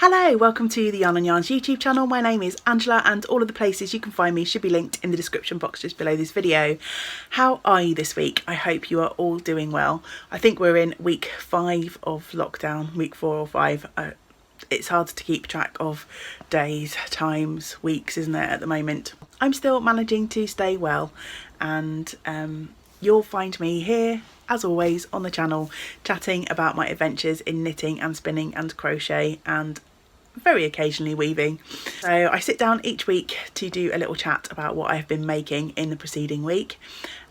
Hello, welcome to the Yarn and Yarns YouTube channel. My name is Angela and all of the places you can find me should be linked in the description box just below this video. How are you this week? I hope you are all doing well. I think we're in week 5 of lockdown, week 4 or 5. It's hard to keep track of days, times, weeks, isn't it, at the moment. I'm still managing to stay well and you'll find me here as always on the channel chatting about my adventures in knitting and spinning and crochet and very occasionally weaving. So I sit down each week to do a little chat about what I've been making in the preceding week,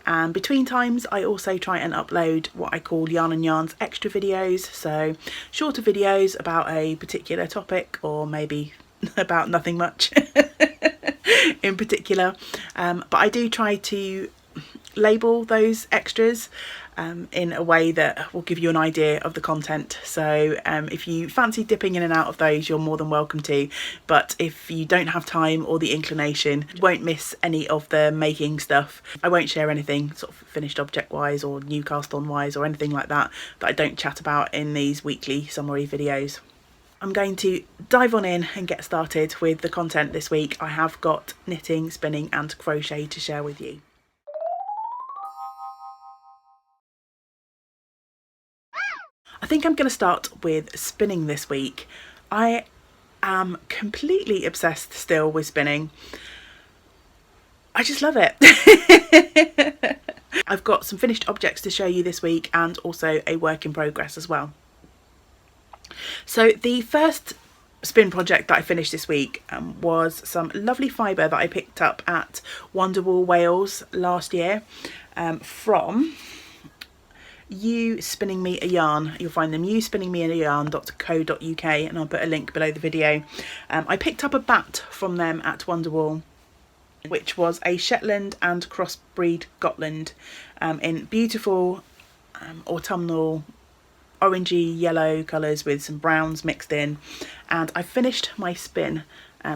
and between times I also try and upload what I call Yarn and Yarns extra videos, so shorter videos about a particular topic or maybe about nothing much in particular, but I do try to label those extras in a way that will give you an idea of the content. So if you fancy dipping in and out of those, you're more than welcome to, but if you don't have time or the inclination, you won't miss any of the making stuff. I won't share anything sort of finished object wise or new cast on wise or anything like that that I don't chat about in these weekly summary videos. I'm going to dive on in and get started with the content this week. I have got knitting, spinning and crochet to share with you. I think I'm going to start with spinning this week. I am completely obsessed still with spinning. I just love it. I've got some finished objects to show you this week and also a work in progress as well. So the first spin project that I finished this week was some lovely fibre that I picked up at Wonderwall, Wales last year from You Spinning Me a Yarn. You'll find them youspinningmeayarn.co.uk and I'll put a link below the video. I picked up a bat from them at Wonderwall, which was a Shetland and crossbreed Gotland in beautiful autumnal orangey yellow colours with some browns mixed in, and I finished my spin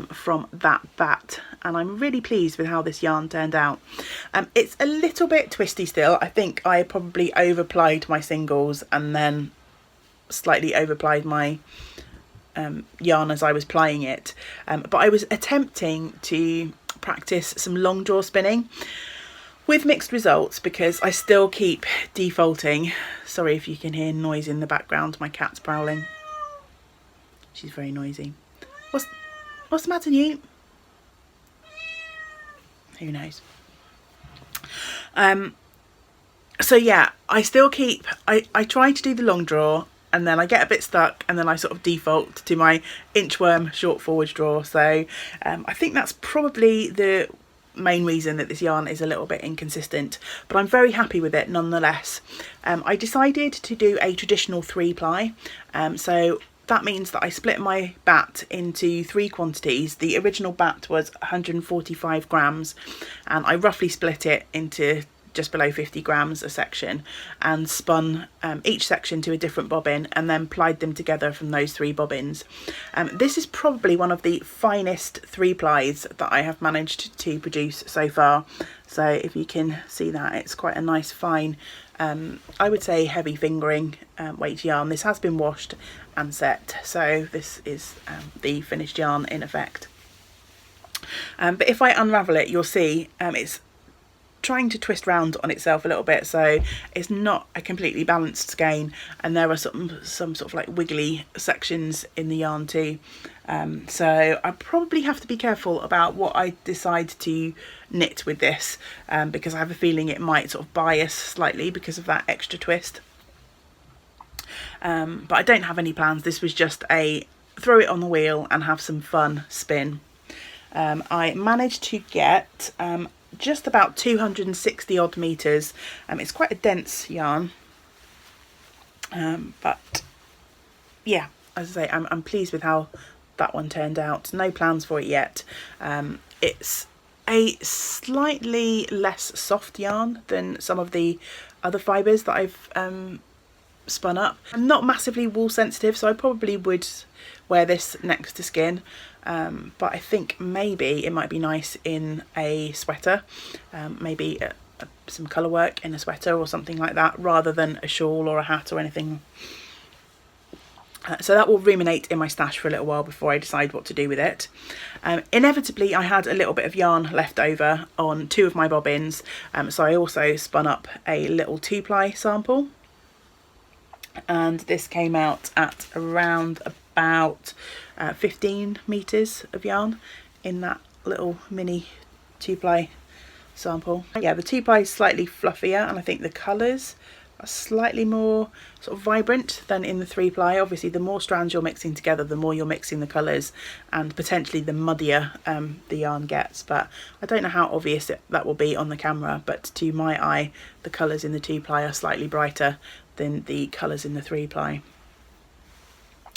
from that bat and I'm really pleased with how this yarn turned out. It's a little bit twisty still. I think I probably overplied my singles and then slightly overplied my yarn as I was plying it, but I was attempting to practice some long draw spinning with mixed results because I still keep defaulting. Sorry if you can hear noise in the background, my cat's prowling. She's very noisy. What's the matter, Newt? Who knows? So yeah, I still keep, I try to do the long draw and then I get a bit stuck and then I sort of default to my inchworm short forward draw. So I think that's probably the main reason that this yarn is a little bit inconsistent, but I'm very happy with it nonetheless. I decided to do a traditional 3-ply, so that means that I split my bat into 3 quantities. The original bat was 145 grams and I roughly split it into just below 50 grams a section and spun each section to a different bobbin and then plied them together from those 3 bobbins. This is probably one of the finest 3-plies that I have managed to produce so far. So if you can see that, it's quite a nice fine, I would say heavy fingering weight yarn. This has been washed and set, so this is the finished yarn in effect. But if I unravel it, you'll see it's trying to twist round on itself a little bit, so it's not a completely balanced skein and there are some sort of like wiggly sections in the yarn too. So I probably have to be careful about what I decide to knit with this because I have a feeling it might sort of bias slightly because of that extra twist. But I don't have any plans. This was just a throw it on the wheel and have some fun spin. I managed to get just about 260 odd meters. It's quite a dense yarn, but yeah, as I say, I'm pleased with how that one turned out. No plans for it yet. It's a slightly less soft yarn than some of the other fibres that I've spun up. I'm not massively wool sensitive, so I probably would wear this next to skin, but I think maybe it might be nice in a sweater, maybe some colour work in a sweater or something like that, rather than a shawl or a hat or anything So that will ruminate in my stash for a little while before I decide what to do with it. Inevitably, I had a little bit of yarn left over on 2 of my bobbins, so I also spun up a little 2-ply sample, and this came out at around about 15 meters of yarn in that little mini 2-ply sample. Yeah, the 2-ply is slightly fluffier, and I think the colours are slightly more sort of vibrant than in the 3-ply. Obviously, the more strands you're mixing together, the more you're mixing the colours, and potentially the muddier the yarn gets. But I don't know how obvious that will be on the camera, but to my eye, the colours in the 2-ply are slightly brighter than the colours in the 3-ply.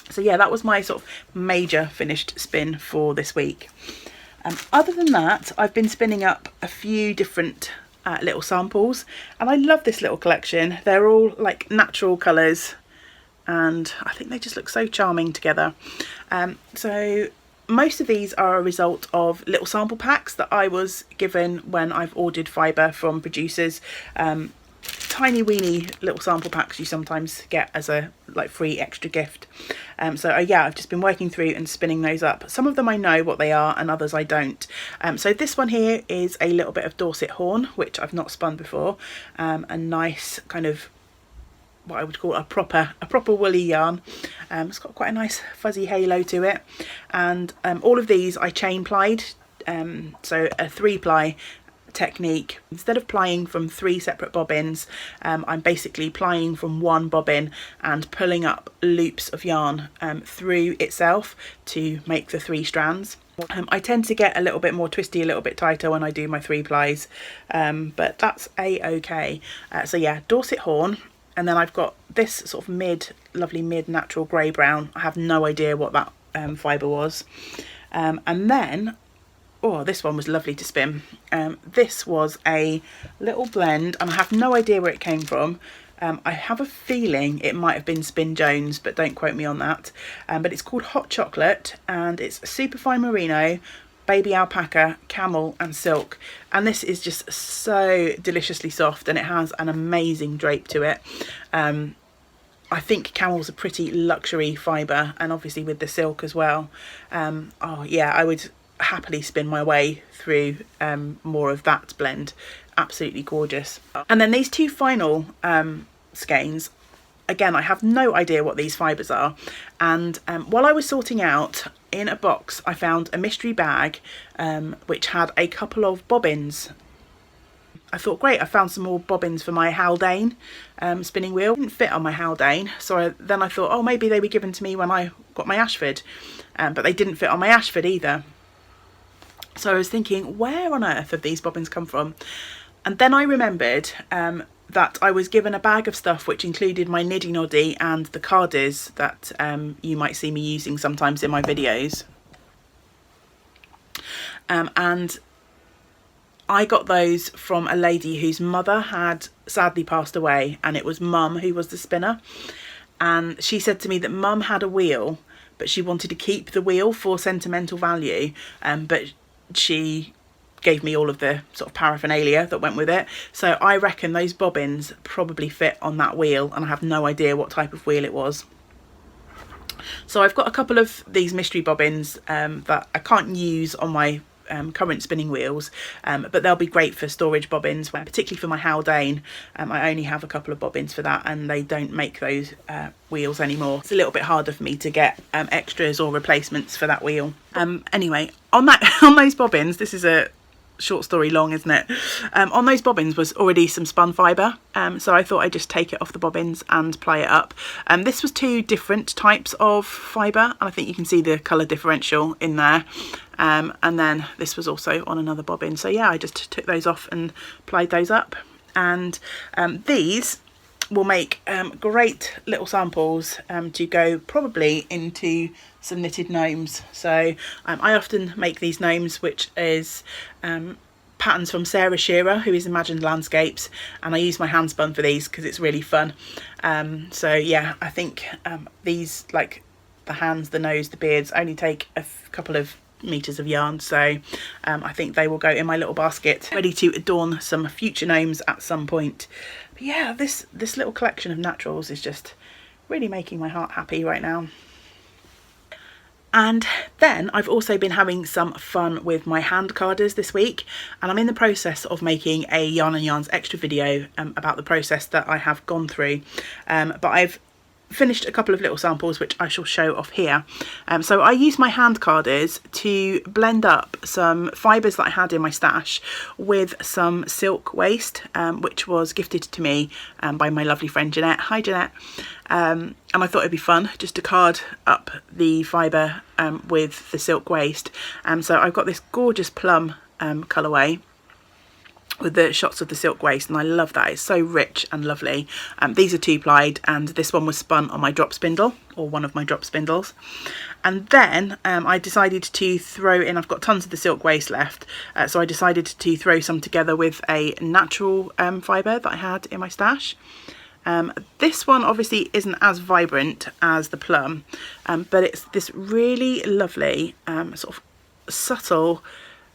So yeah, that was my sort of major finished spin for this week. Other than that, I've been spinning up a few different little samples, and I love this little collection. They're all like natural colours, and I think they just look so charming together. So most of these are a result of little sample packs that I was given when I've ordered fibre from producers. Tiny weeny little sample packs you sometimes get as a like free extra gift. So yeah, I've just been working through and spinning those up. Some of them I know what they are and others I don't. So this one here is a little bit of Dorset horn, which I've not spun before. A nice kind of what I would call a proper woolly yarn. It's got quite a nice fuzzy halo to it, and all of these I chain plied, so a 3-ply technique. Instead of plying from 3 separate bobbins, I'm basically plying from 1 bobbin and pulling up loops of yarn through itself to make the 3 strands. I tend to get a little bit more twisty, a little bit tighter when I do my 3-plies, but that's a-okay. So yeah, Dorset horn, and then I've got this sort of lovely mid natural grey brown. I have no idea what that fibre was. And then oh, this one was lovely to spin. This was a little blend, and I have no idea where it came from. I have a feeling it might have been Spin Jones, but don't quote me on that. But it's called Hot Chocolate, and it's superfine merino, baby alpaca, camel and silk. And this is just so deliciously soft, and it has an amazing drape to it. I think camel's a pretty luxury fibre, and obviously with the silk as well. Oh yeah, I would happily spin my way through more of that blend. Absolutely gorgeous. And then these 2 final skeins, again, I have no idea what these fibres are, and while I was sorting out in a box, I found a mystery bag which had a couple of bobbins. I thought, great, I found some more bobbins for my Haldane spinning wheel. It didn't fit on my Haldane, so then I thought, oh, maybe they were given to me when I got my Ashford, but they didn't fit on my Ashford either. So I was thinking, where on earth have these bobbins come from? And then I remembered that I was given a bag of stuff which included my Niddy Noddy and the cardis that you might see me using sometimes in my videos. And I got those from a lady whose mother had sadly passed away, and it was Mum who was the spinner. And she said to me that Mum had a wheel, but she wanted to keep the wheel for sentimental value, but she gave me all of the sort of paraphernalia that went with it. So I reckon those bobbins probably fit on that wheel, and I have no idea what type of wheel it was. So I've got a couple of these mystery bobbins that I can't use on my current spinning wheels, but they'll be great for storage bobbins, particularly for my Haldane. I only have a couple of bobbins for that, and they don't make those wheels anymore. It's a little bit harder for me to get extras or replacements for that wheel. Anyway, on those bobbins, this is a short story long, isn't it? On those bobbins was already some spun fibre, so I thought I'd just take it off the bobbins and ply it up. This was 2 different types of fibre, and I think you can see the colour differential in there. And then this was also on another bobbin. So yeah, I just took those off and plied those up. And these will make great little samples to go probably into some knitted gnomes. So I often make these gnomes, which is patterns from Sarah Shearer, who is Imagined Landscapes, and I use my hand spun for these because it's really fun. So yeah, I think these, like the hands, the nose, the beards, only take a couple of meters of yarn, so I think they will go in my little basket, ready to adorn some future gnomes at some point. But yeah, this little collection of naturals is just really making my heart happy right now. And then I've also been having some fun with my hand carders this week, and I'm in the process of making a Yarn and Yarns extra video about the process that I have gone through, but I've finished a couple of little samples which I shall show off here. So I used my hand carders to blend up some fibres that I had in my stash with some silk waste, which was gifted to me by my lovely friend Jeanette. Hi Jeanette. And I thought it'd be fun just to card up the fibre with the silk waste. So I've got this gorgeous plum colourway with the shots of the silk waste, and I love that. It's so rich and lovely. These are 2-plied, and this one was spun on my drop spindle, or one of my drop spindles. And then I decided to throw in, I've got tons of the silk waste left, so I decided to throw some together with a natural fibre that I had in my stash. This one obviously isn't as vibrant as the plum, but it's this really lovely sort of subtle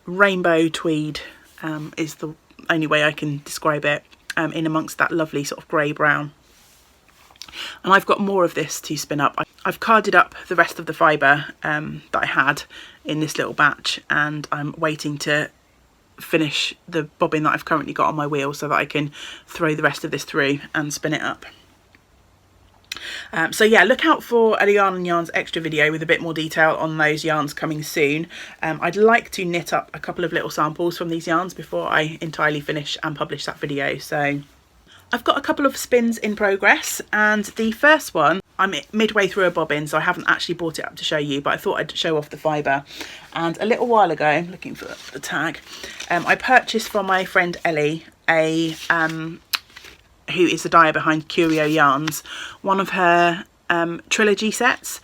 rainbow tweed, is the only way I can describe it, in amongst that lovely sort of grey brown. And I've got more of this to spin up. I've carded up the rest of the fibre that I had in this little batch, and I'm waiting to finish the bobbin that I've currently got on my wheel so that I can throw the rest of this through and spin it up. So yeah, look out for a Yarn and Yarns extra video with a bit more detail on those yarns coming soon. I'd like to knit up a couple of little samples from these yarns before I entirely finish and publish that video. So I've got a couple of spins in progress, and the first one, I'm midway through a bobbin, so I haven't actually brought it up to show you, but I thought I'd show off the fibre. And a little while ago, I'm looking for the tag, I purchased from my friend Ellie who is the dyer behind Curio Yarns, one of her trilogy sets.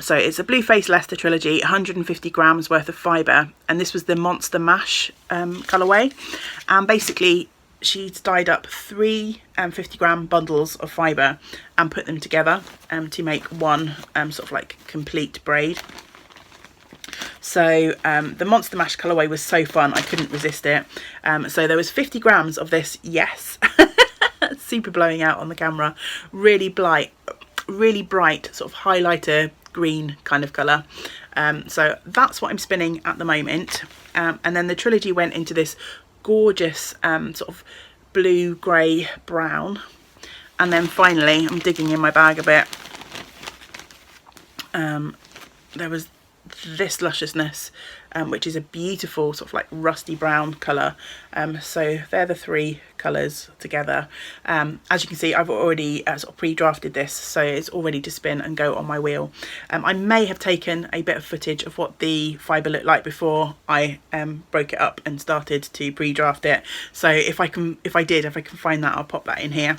So it's a Blue Face Leicester trilogy, 150 grams worth of fibre, and this was the Monster Mash colourway. And basically she's dyed up 3 50-gram bundles of fibre and put them together to make one sort of like complete braid. So the Monster Mash colourway was so fun, I couldn't resist it. So there was 50 grams of this, yes, super blowing out on the camera, really bright sort of highlighter green kind of colour. So that's what I'm spinning at the moment. And then the trilogy went into this gorgeous sort of blue grey brown, and then finally I'm digging in my bag a bit. There was this lusciousness, which is a beautiful sort of like rusty brown colour. So they're the 3 colours together. As you can see, I've already sort of pre-drafted this, so it's all ready to spin and go on my wheel. I may have taken a bit of footage of what the fibre looked like before I broke it up and started to pre-draft it. So if I can find that, I'll pop that in here.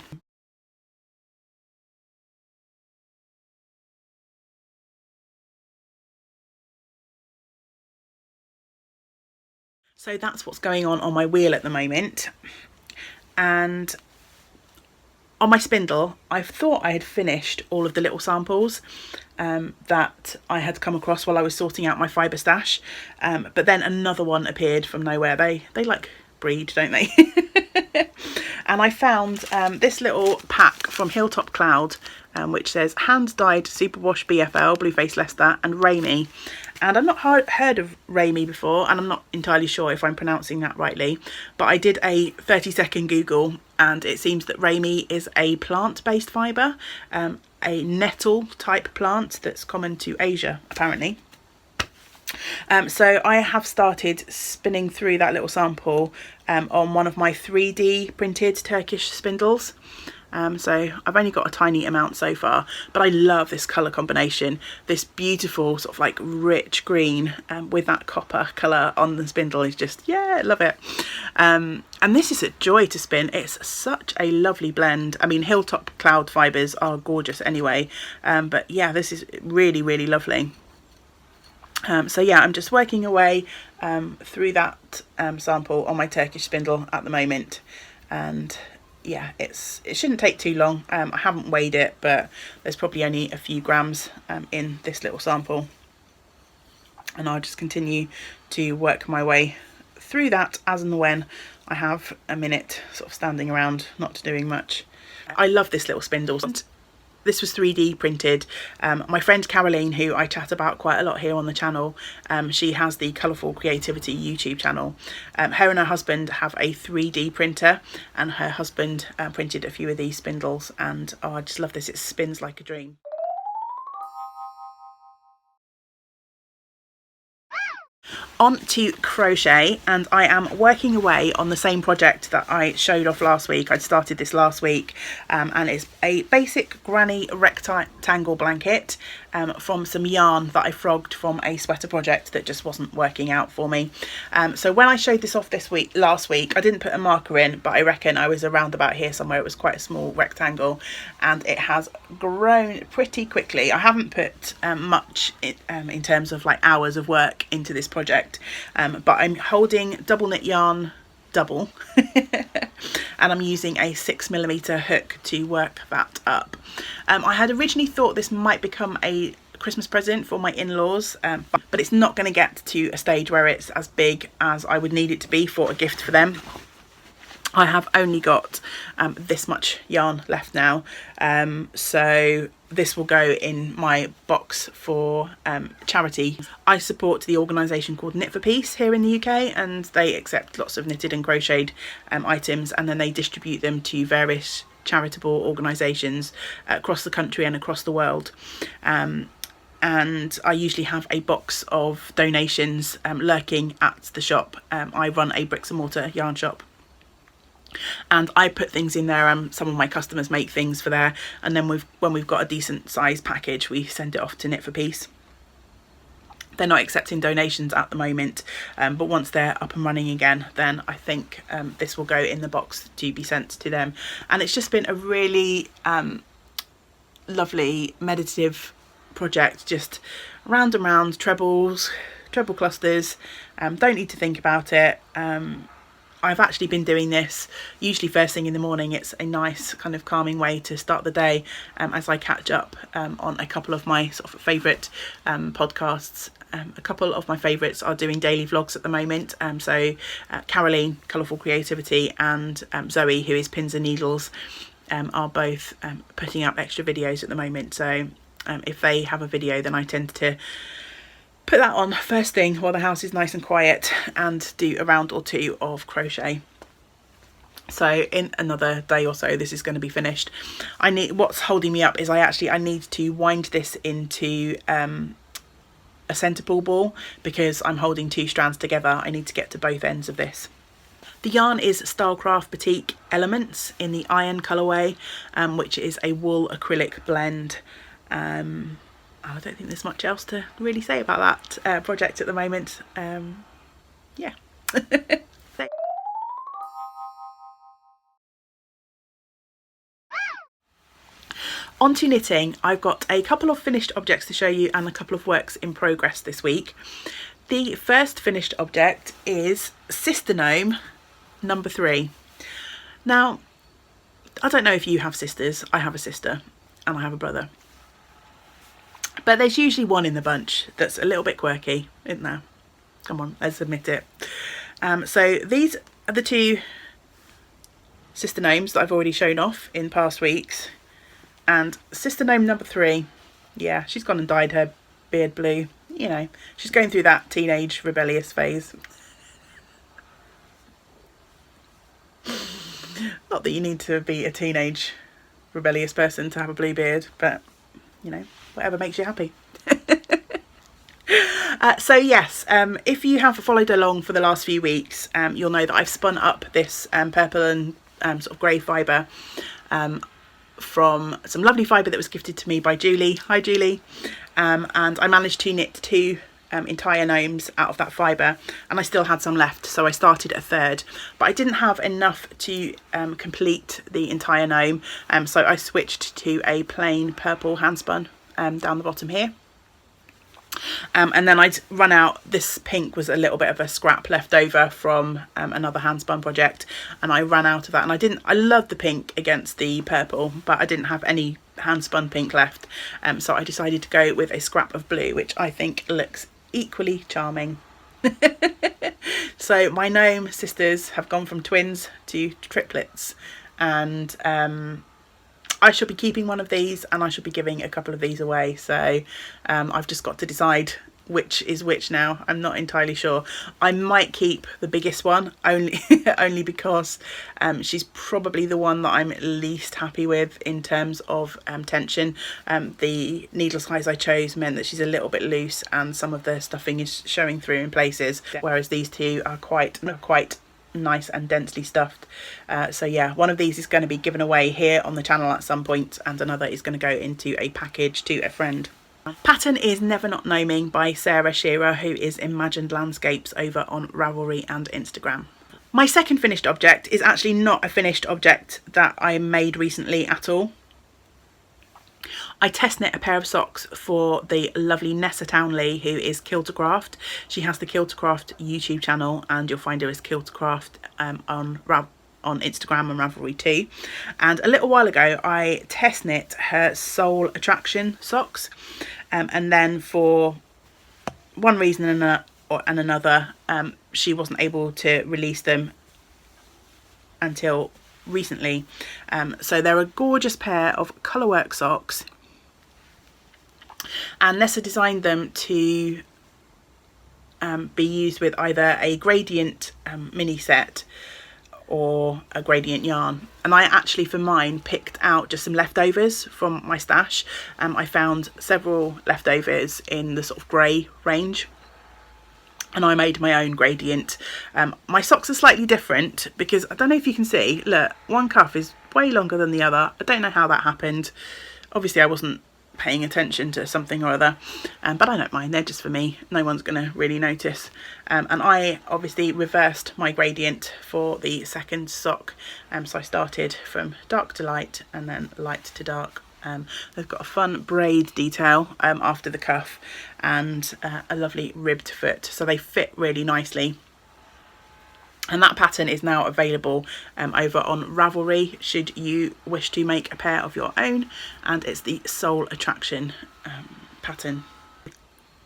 So that's what's going on my wheel at the moment. And on my spindle, I thought I had finished all of the little samples that I had come across while I was sorting out my fibre stash. But then another one appeared from nowhere. They like breed, don't they? And I found this little pack from Hilltop Cloud, which says hand dyed superwash BFL, Blue Face Leicester, and Raimi. And I've not heard of Raimi before, and I'm not entirely sure if I'm pronouncing that rightly, but I did a 30-second Google, and it seems that Raimi is a plant-based fibre, a nettle type plant that's common to Asia apparently. So I have started spinning through that little sample on one of my 3D printed Turkish spindles. So I've only got a tiny amount so far, but I love this colour combination, this beautiful sort of like rich green with that copper colour on the spindle is just, yeah, I love it. And this is a joy to spin. It's such a lovely blend. I mean, Hilltop Cloud fibres are gorgeous anyway, but yeah, this is really, really lovely. So yeah, I'm just working away through that sample on my Turkish spindle at the moment, and yeah, it shouldn't take too long. I haven't weighed it, but there's probably only a few grams in this little sample, and I'll just continue to work my way through that as and when I have a minute sort of standing around not doing much. I love this little spindle. this was 3D printed. My friend Caroline, who I chat about quite a lot here on the channel, she has the Colourful Creativity YouTube channel. Her and her husband have a 3D printer, and her husband printed a few of these spindles, and oh, I just love this. It spins like a dream. On to crochet, and I am working away on the same project that I showed off last week. I started this last week, and it's a basic granny rectangle blanket from some yarn that I frogged from a sweater project that just wasn't working out for me. So when I showed this off last week, I didn't put a marker in, but I reckon I was around about here somewhere. It was quite a small rectangle, and it has grown pretty quickly. I haven't put much in terms of like hours of work into this project. But I'm holding double knit yarn double and I'm using a 6mm hook to work that up. I had originally thought this might become a Christmas present for my in-laws, but it's not going to get to a stage where it's as big as I would need it to be for a gift for them. I have only got this much yarn left now, so this will go in my box for charity. I support the organisation called Knit for Peace here in the UK, and they accept lots of knitted and crocheted items, and then they distribute them to various charitable organisations across the country and across the world. And I usually have a box of donations lurking at the shop. I run a bricks and mortar yarn shop, and I put things in there. Some of my customers make things for there, and then when we've got a decent size package, we send it off to Knit for Peace. They're not accepting donations at the moment, but once they're up and running again, then I think this will go in the box to be sent to them. And it's just been a really lovely meditative project, just round and round treble clusters. Don't need to think about it. I've actually been doing this usually first thing in the morning. It's a nice kind of calming way to start the day as I catch up on a couple of my sort of favourite podcasts. A couple of my favourites are doing daily vlogs at the moment. So Caroline, Colourful Creativity, and Zoe, who is Pins and Needles, are both putting out extra videos at the moment. So if they have a video, then I tend to put that on first thing while the house is nice and quiet and do a round or two of crochet. So in another day or so this is going to be finished. What's holding me up is I need to wind this into a centre pull ball, because I'm holding two strands together. I need to get to both ends of this. The yarn is Stylecraft Batik Elements in the Iron colourway, which is a wool acrylic blend. I don't think there's much else to really say about that project at the moment. Yeah. On to knitting. I've got a couple of finished objects to show you and a couple of works in progress this week. The first finished object is Sister Gnome number 3. Now, I don't know if you have sisters. I have a sister and I have a brother. But there's usually one in the bunch that's a little bit quirky, isn't there? Come on, let's admit it. So these are the two Sister Gnomes that I've already shown off in past weeks. And Sister Gnome number 3, yeah, she's gone and dyed her beard blue. You know, she's going through that teenage rebellious phase. Not that you need to be a teenage rebellious person to have a blue beard, but, you know, whatever makes you happy. So yes, if you have followed along for the last few weeks, you'll know that I've spun up this purple and sort of grey fibre from some lovely fibre that was gifted to me by Julie. Hi Julie. And I managed to knit 2 entire gnomes out of that fibre, and I still had some left, so I started a third, but I didn't have enough to complete the entire gnome, so I switched to a plain purple handspun down the bottom here. And then I'd run out, this pink was a little bit of a scrap left over from another handspun project, and I ran out of that, and I loved the pink against the purple, but I didn't have any handspun pink left, so I decided to go with a scrap of blue, which I think looks equally charming. So my gnome sisters have gone from twins to triplets, and I should be keeping one of these and I should be giving a couple of these away. So I've just got to decide which is which now. I'm not entirely sure. I might keep the biggest one only only because she's probably the one that I'm least happy with in terms of tension. The needle size I chose meant that she's a little bit loose and some of the stuffing is showing through in places, whereas these two are quite nice and densely stuffed. So yeah, one of these is going to be given away here on the channel at some point, and another is going to go into a package to a friend. Pattern is Never Not Gnoming by Sarah Shearer, who is Imagined Landscapes over on Ravelry and Instagram. My second finished object is actually not a finished object that I made recently at all. I test knit a pair of socks for the lovely Nessa Townley, who is Kiltercraft. She has the Kiltercraft YouTube channel and you'll find her as Kiltercraft on Instagram and Ravelry too. And a little while ago I test knit her Soul Attraction socks, and then for one reason and another she wasn't able to release them until recently. So they're a gorgeous pair of colourwork socks, and Nessa designed them to be used with either a gradient mini set or a gradient yarn. And I actually for mine picked out just some leftovers from my stash. I found several leftovers in the sort of grey range and I made my own gradient. My socks are slightly different because I don't know if you can see, look, one cuff is way longer than the other. I don't know how that happened. Obviously I wasn't paying attention to something or other, but I don't mind, they're just for me, no one's gonna really notice. And I obviously reversed my gradient for the second sock, so I started from dark to light and then light to dark. They've got a fun braid detail after the cuff and a lovely ribbed foot, so they fit really nicely. And that pattern is now available over on Ravelry should you wish to make a pair of your own, and it's the Soul Attraction pattern.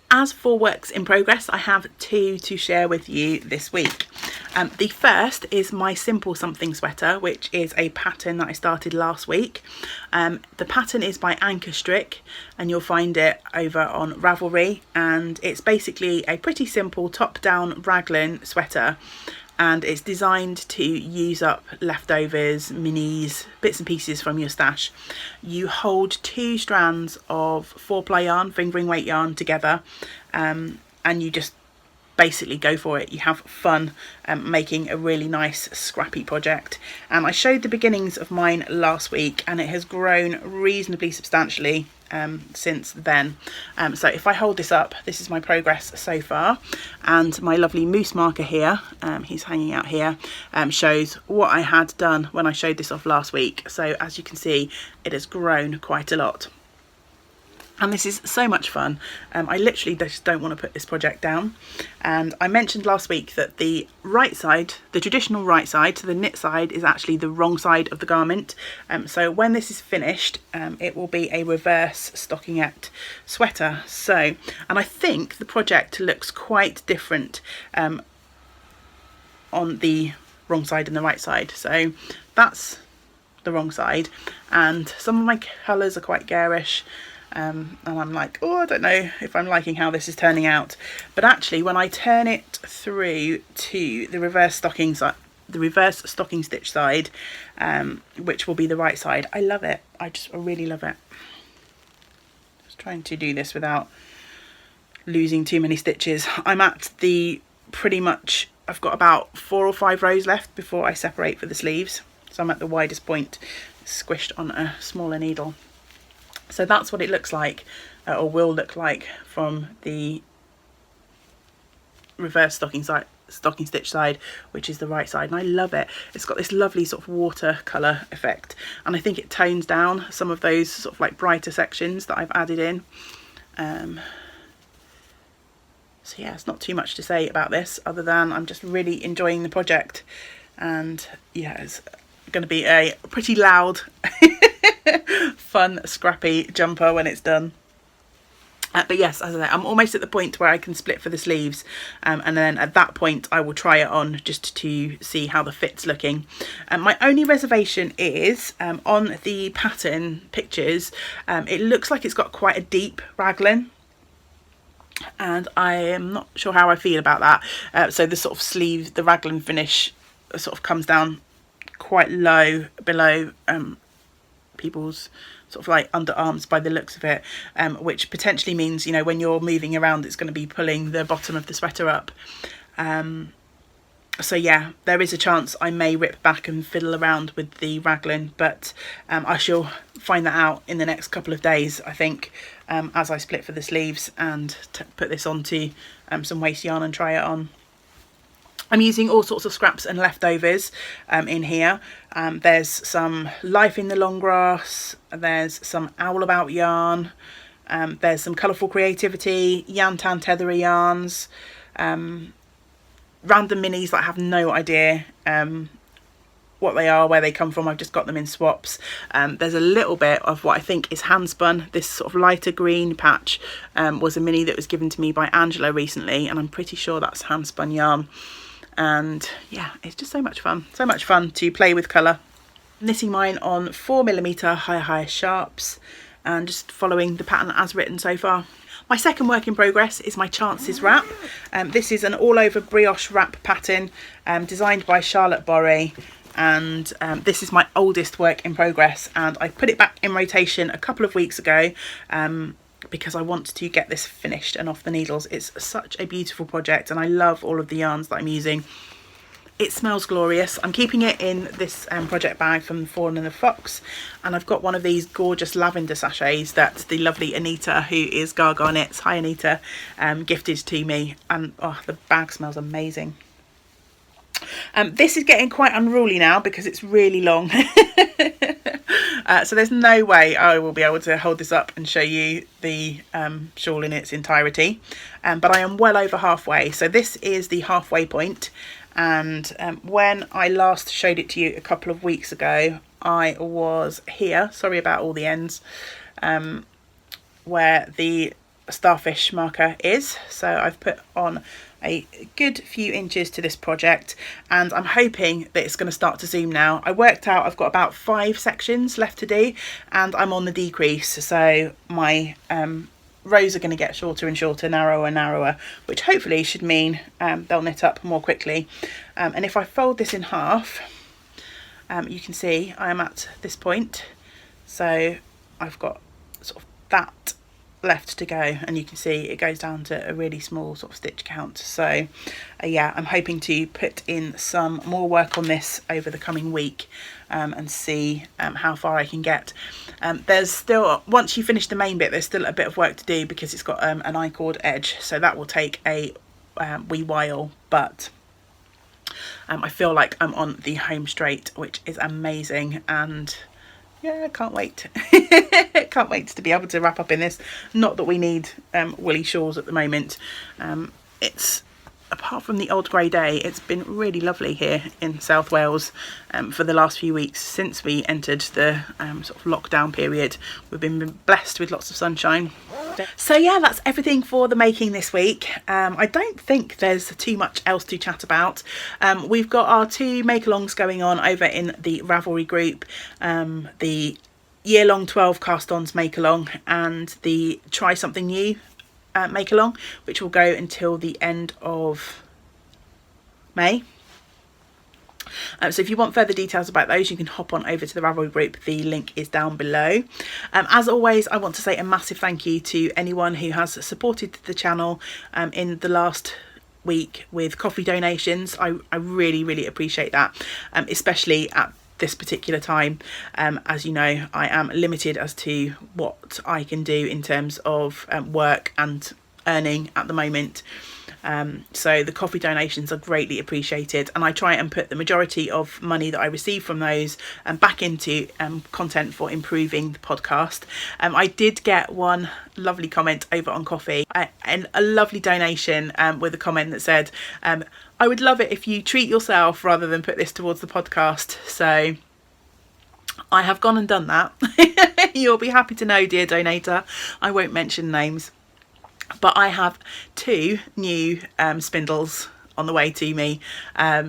As for works in progress, I have two to share with you this week. The first is my Simple Something sweater, which is a pattern that I started last week. The pattern is by Anchor Strick and you'll find it over on Ravelry, and it's basically a pretty simple top-down raglan sweater, and it's designed to use up leftovers, minis, bits and pieces from your stash. You hold 2 strands of 4-ply yarn, fingering weight yarn together, and you just basically go for it. You have fun making a really nice scrappy project. And I showed the beginnings of mine last week and it has grown reasonably substantially since then. So if I hold this up, this is my progress so far, and my lovely moose marker here, he's hanging out here, shows what I had done when I showed this off last week. So as you can see, it has grown quite a lot. And this is so much fun. I literally just don't want to put this project down. And I mentioned last week that the right side, the traditional right side, so the knit side, is actually the wrong side of the garment. So when this is finished, it will be a reverse stockingette sweater. So, and I think the project looks quite different on the wrong side and the right side. So that's the wrong side. And some of my colours are quite garish. And I'm like, oh, I don't know if I'm liking how this is turning out. But actually, when I turn it through to the reverse stocking side, the reverse stocking stitch side, which will be the right side, I love it. I really love it. Just trying to do this without losing too many stitches. I'm at the pretty much, I've got about 4 or 5 rows left before I separate for the sleeves. So I'm at the widest point, squished on a smaller needle. So that's what it looks like, or will look like, from the reverse stocking stitch side, which is the right side, and I love it. It's got this lovely sort of watercolour effect, and I think it tones down some of those sort of like brighter sections that I've added in. So yeah, it's not too much to say about this other than I'm just really enjoying the project, and yeah, it's going to be a pretty loud fun scrappy jumper when it's done. But yes, as I say, I'm almost at the point where I can split for the sleeves, and then at that point I will try it on just to see how the fit's looking. My only reservation is on the pattern pictures, it looks like it's got quite a deep raglan, and I am not sure how I feel about that. So the sort of sleeve, the raglan finish sort of comes down quite low below people's sort of like underarms by the looks of it, which potentially means, you know, when you're moving around it's going to be pulling the bottom of the sweater up. So yeah, there is a chance I may rip back and fiddle around with the raglan, but I shall find that out in the next couple of days, I think, as I split for the sleeves and put this onto some waste yarn and try it on. I'm using all sorts of scraps and leftovers in here. There's some Life in the Long Grass, there's some Owl About yarn, there's some Colourful Creativity, Yantan Tethery yarns, random minis that I have no idea what they are, where they come from. I've just got them in swaps. There's a little bit of what I think is hand spun. This sort of lighter green patch was a mini that was given to me by Angela recently, and I'm pretty sure that's hand spun yarn. And yeah, it's just so much fun to play with colour. Knitting mine on 4mm high sharps and just following the pattern as written so far. My second work in progress is my Chances wrap. This is an all over brioche wrap pattern designed by Charlotte Boré, and this is my oldest work in progress, and I put it back in rotation a couple of weeks ago because I want to get this finished and off the needles. It's such a beautiful project and I love all of the yarns that I'm using. It smells glorious. I'm keeping it in this project bag from Fawn and the Fox, and I've got one of these gorgeous lavender sachets that the lovely Anita, who is Gaga Knits, hi Anita, gifted to me, and oh, the bag smells amazing. This is getting quite unruly now because it's really long. So there's no way I will be able to hold this up and show you the shawl in its entirety, but I am well over halfway. So this is the halfway point, and when I last showed it to you a couple of weeks ago, I was here, sorry about all the ends, where the starfish marker is. So I've put on a good few inches to this project, and I'm hoping that it's going to start to zoom now. I worked out I've got about 5 sections left to do, and I'm on the decrease, so my rows are going to get shorter and shorter, narrower and narrower, which hopefully should mean they'll knit up more quickly. And if I fold this in half, you can see I'm at this point, so I've got sort of that left to go, and you can see it goes down to a really small sort of stitch count. So yeah, I'm hoping to put in some more work on this over the coming week and see how far I can get. There's still, once you finish the main bit, there's still a bit of work to do because it's got an I-cord edge, so that will take a wee while, but I feel like I'm on the home straight, which is amazing, and yeah, I can't wait. Can't wait to be able to wrap up in this. Not that we need woolly shawls at the moment. It's, apart from the odd grey day, it's been really lovely here in South Wales for the last few weeks since we entered the sort of lockdown period. We've been blessed with lots of sunshine. So yeah, that's everything for the making this week. I don't think there's too much else to chat about. We've got our 2 make-alongs going on over in the Ravelry group, the year-long 12 cast-ons make-along and the Try Something New make-along, which will go until the end of May. So if you want further details about those, you can hop on over to the Ravelry group. The link is down below. As always, I want to say a massive thank you to anyone who has supported the channel in the last week with coffee donations. I really appreciate that, especially at this particular time. As you know, I am limited as to what I can do in terms of work and earning at the moment. So the coffee donations are greatly appreciated, and I try and put the majority of money that I receive from those back into content for improving the podcast. I did get one lovely comment over on coffee, and a lovely donation with a comment that said, I would love it if you treat yourself rather than put this towards the podcast. So I have gone and done that. You'll be happy to know, dear donator, I won't mention names. But I have 2 new spindles on the way to me,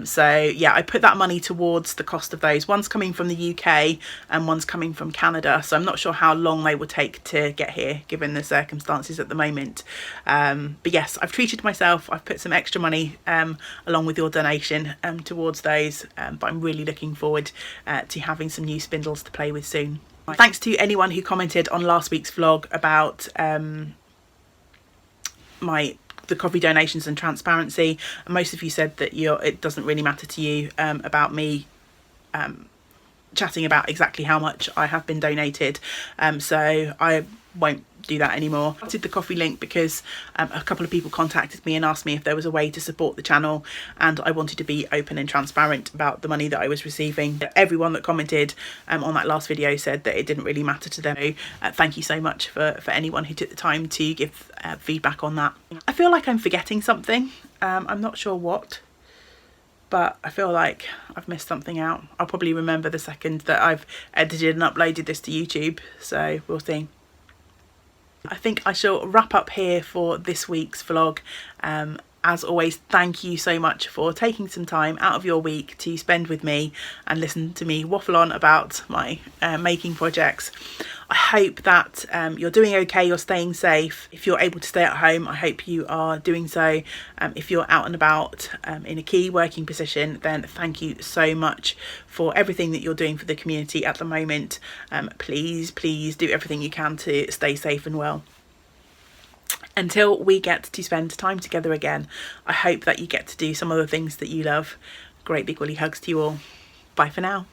so yeah, I put that money towards the cost of those. One's coming from the UK and one's coming from Canada, so I'm not sure how long they will take to get here given the circumstances at the moment, but yes, I've treated myself. I've put some extra money along with your donation towards those, but I'm really looking forward to having some new spindles to play with soon. Thanks to anyone who commented on last week's vlog about the coffee donations and transparency. And most of you said that it doesn't really matter to you about me chatting about exactly how much I have been donated, so I won't do that anymore. I did the coffee link because a couple of people contacted me and asked me if there was a way to support the channel, and I wanted to be open and transparent about the money that I was receiving. Everyone that commented on that last video said that it didn't really matter to them. Thank you so much for anyone who took the time to give feedback on that. I feel like I'm forgetting something. I'm not sure what, but I feel like I've missed something out. I'll probably remember the second that I've edited and uploaded this to YouTube, so we'll see. I think I shall wrap up here for this week's vlog. As always, thank you so much for taking some time out of your week to spend with me and listen to me waffle on about my making projects. I hope that you're doing okay, you're staying safe. If you're able to stay at home, I hope you are doing so. If you're out and about in a key working position, then thank you so much for everything that you're doing for the community at the moment. Please do everything you can to stay safe and well. Until we get to spend time together again, I hope that you get to do some of the things that you love. Great big woolly hugs to you all. Bye for now.